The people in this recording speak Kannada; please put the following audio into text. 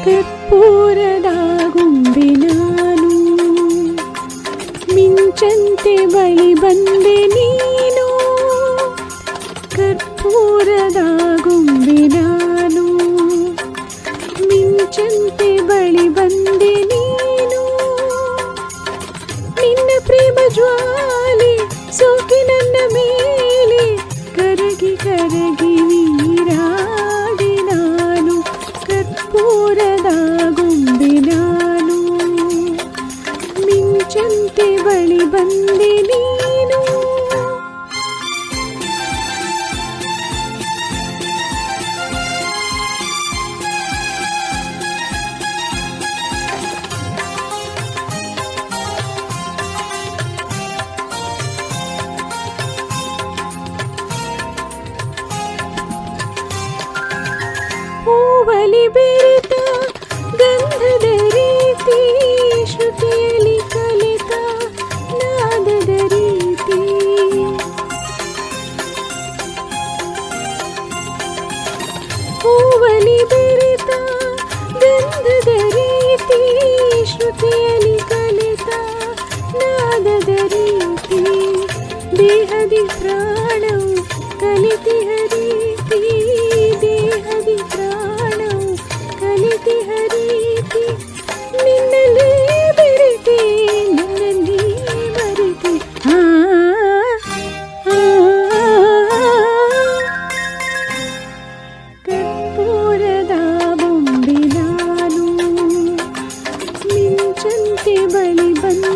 ಕರ್ಪೂರದ ಗೊಂಬೆ ನಾನು, ಮಿಂಚಂತೆ ಬಳಿ ಬಂದೆ ನೀನು. ಕರ್ಪೂರದ ಗೊಂಬೆ ನಾನು, ಮಿಂಚಂತೆ ಬಳಿ ಬಂದೆ ನೀನು. ನಿನ್ನ ಪ್ರೇಮ ಜ್ವಾಲೆ ಸೋಕಿ ನನ್ನ ಮೇಲೆ ಕರಗಿ ಕರಗಿ ನೀರಾದೆ ನಾನು. ಕರ್ಪೂರದ ಗೊಂಬೆ ನಾನು, ಮಿಂಚಂತೆ ಬಳಿ ಬಂದೆ ನೀನು. ಹೂವಲಿ ಬೆರೆತ ಗಂಧದ ರೀತಿ, ಶ್ರುತಿಯಲ್ಲಿ ಕಲಿತ ನಾದದ ರೀತಿ. ಹೂವಲಿ ಬೆರೆತ ಗಂಧದ ರೀತಿ, ಶ್ರುತಿಯಲ್ಲಿ ಕಲಿತ ನಾದದ ರೀತಿ. ದೇಹದಿ ಪ್ರಾಣವು ಕಲಿತಿಹ ರೀತಿ, ದೇಹದಿ ಪ್ರಾಣವು ಕಲಿತಿಹ ರೀತಿ. ನಿನ್ನಲ್ಲೇ ಬೆರೆತೆ ನನ್ನಲ್ಲಿ ಮರೆತೆ. ಕರ್ಪೂರದ ಬೊಂಬೆ ನಾನು, ಮಿಂಚಂತೆ ಬಳಿ ಬಂದ